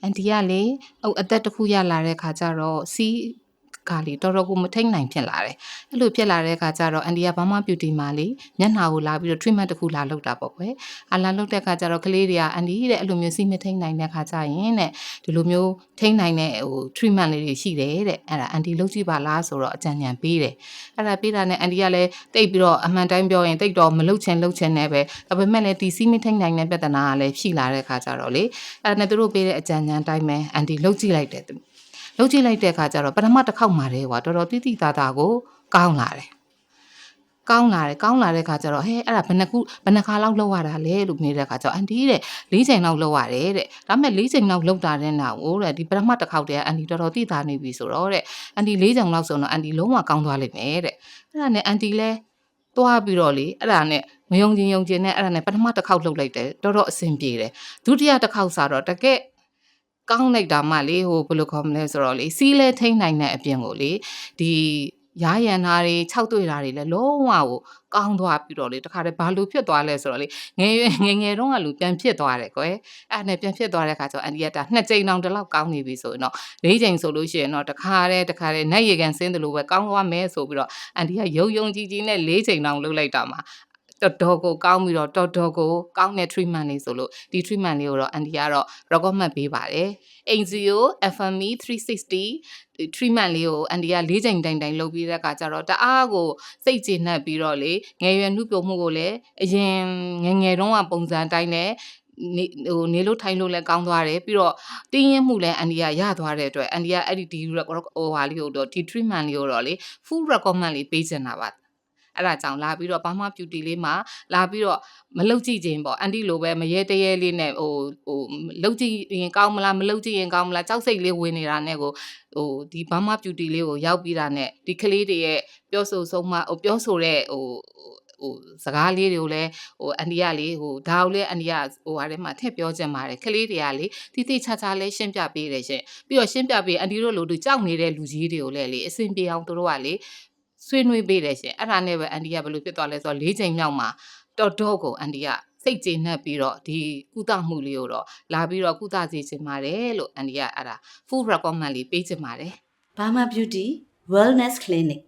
အန်တီကလေအသက်တစ်ခုရလာတဲ့ခါကျတော့စီးကလေတော်တော်ကိုမထိန်နိုင်ဖြစ်လာတယ်အဲ့လိုဖြစ်လာတဲ့ခါကျတော့အန်တီကဘာမှပြူတီမှာလေမျက်နှာကိုလာပြီးတော့ treatment တစ်ခုလာလုပ်တာပေါ့ကွယ်လာလုပ်တဲ့ခါကျတော့ကလေးတွေကအန်တီတဲ့အဲ့လိုမျိုးစီးမထိန်နိုင်တဲ့ခါကျရင်တဲ့ဒီလိုမျိုးထိန်နိုင်တဲ့treatment လေးတွေရှိတယ်တဲ့အဲ့ဒါအန်တီလုပ်ကြည့်ပါလားဆိုတော့အကြံဉာဏ်ပေးတယ်အဲ့ဒါပေးတာနဲ့အန်တီကလည်းတိတ်ပြီးတော့အမှန်တိုင်းပြောရင်တိတ်တော့မလုပ်ချင်နဲ့ပဲဒါပေမဲ့လည်းဒီစီးမထိန်နိုင်တဲ့ပြဿနာကလည်းဖြီလာတဲ့ခါကျတော့လေအဲ့ဒါနဲ့သူတို့ပေးတဲ့အကြံဉာဏ်အတိုင်းပဲအန်တီလုပ်ကြည့်လိုက်တယ်လုပ်ကြည့်လိုက်တဲ့အခါကျတော့ပထမတစ်ခေါက်မှာတည်းကွာတော်တော်တိတိသားသားကိုကောင်းလာတဲ့ခါကျတော့ဟဲ့အဲ့ဒါဘယ်နှခါလောက်လောက်ရတာလဲလို့မေးတဲ့ခါကျတော့အန်တီတဲ့၄ချိန်လောက်လောက်ရတယ်တဲ့ဒါပေမဲ့၄ချိန်လောက်လောက်တာတဲ့နာကိုတဲ့ဒီပထမတစ်ခေါက်တည်းကအန်တီတော်တော်တိသားနေပြီဆိုတော့တဲ့အန်တီ၄ချိန်လောက်ဆိုတော့အန်တီလုံးဝကောင်းသွားလိမ့်မယ်တဲ့အဲ့ဒါနဲ့အန်တီလဲသွားပြီးတော့လေအဲ့ဒါနဲ့မယုံကျင်နဲ့အဲ့ဒါနဲ့ပထမတစ်ခေါက်လှုပ်လိုက်တယ်တော်တော်အဆင်ပြေတယ်ဒုတိယတစ်ခေါက်ဆိုတော့တကယ်ကောင်းလိုက်တာမှလေဘယ်လိုခေါ်မလဲဆိုတော့လေစီးလဲထိန်းနိုင်တဲ့အပြင်ကိုလေဒီရားရန်သားတွေ၆တွေ့တာတွေလည်းလုံးဝကိုကောင်းသွားပြီးတော့လေတခါတည်းဘာလို့ဖြစ်သွားလဲဆိုတော့လေငယ်တုန်းကလူပြန်ဖြစ်သွားတယ်ကွယ်အဲ့နဲ့ပြန်ဖြစ်သွားတဲ့ခါကျတော့အန်ဒီကတာ2ကြိမ်တောင်တလောက်ကောင်းနေပြီဆိုရင်တော့4ကြိမ်ဆိုလို့ရှိရင်တော့တခါတည်းနက်ရေကန်ဆင်းတယ်လို့ပဲကောင်းသွားမယ်ဆိုပြီးတော့အန်ဒီကယုံကြည်နဲ့4ကြိမ်တောင်လုပ်လိုက်တာမှာတော်တော်ကိုကောင်းပြီးတော့တော်တော်ကိုကောင်းတဲ့ treatment လေးဆိုလို့ဒီ treatment လေးကိုတော့အန်တီကတော့ recommend ပေးပါတယ် Axio FME 360 treatment လေးကိုအန်တီက4ချိန်တိုင်လုပ်ပြီးတဲ့အခါကျတော့တအားကိုစိတ်ကျေနပ်ပြီးတော့လေငယ်ရွယ်နှုတ်ပြမှုကိုလည်းအရင်ငယ်တုန်းကပုံစံတိုင်းနဲ့နေလို့ထိုင်လို့လည်းကောင်းသွားတယ်ပြီးတော့တင်းရင်မှုလည်းအန်ဒီကရသွားတဲ့အတွက်အန်ဒီကအဲ့ဒီဟာလေးကိုတော့ဒီ treatment လေးကိုတော့လေ full recommend လေးပေးချင်တာပါအဲ့ဒါကြောင့်လာပြီးတော့ဘာမှ beauty လေးမှာလာပြီးတော့မလုတ်ကြည့်ခြင်းပေါ့အန်တီလိုပဲမရဲတရဲလေးနဲ့လုတ်ကြည့်ရင်ကောင်းမလားမလုတ်ကြည့်ရင်ကောင်းမလားကြောက်စိတ်လေးဝင်နေတာနဲ့ကိုဒီဘာမှ beauty လေးကိုရောက်ပြီးတာနဲ့ဒီကလေးတွေရဲ့ပြောဆိုဆုံးမပြောဆိုတဲ့စကားလေးတွေကိုလည်းအန်တီကလေဒါကိုလည်းအန်တီကဟာထဲမှာထည့်ပြောချင်ပါတယ်ကလေးတွေကလေတိချာလေးရှင်းပြပေးတယ်ရှင်ပြီးတော့ရှင်းပြပေးအန်တီတို့လိုကြောက်နေတဲ့လူကြီးတွေကိုလည်းလေအဆင်ပြေအောင်တို့ကလေဆွေးနွေးပေးတယ်ရှင်အဲ့ဒါနဲ့ပဲအန်တီကဘယ်လိုဖြစ်သွားလဲဆိုတော့4ချိန်မြောက်မှာတော်တော်ကိုအန်တီကစိတ်ကျေနပ်ပြီးတော့ဒီကုသမှုလေးကိုတော့လာပြီးတော့ကုသစေချင်ပါတယ်လို့အန်တီကအဲ့ဒါ full recommend လေးပေးချင်ပါတယ် Burma Beauty Wellness Clinic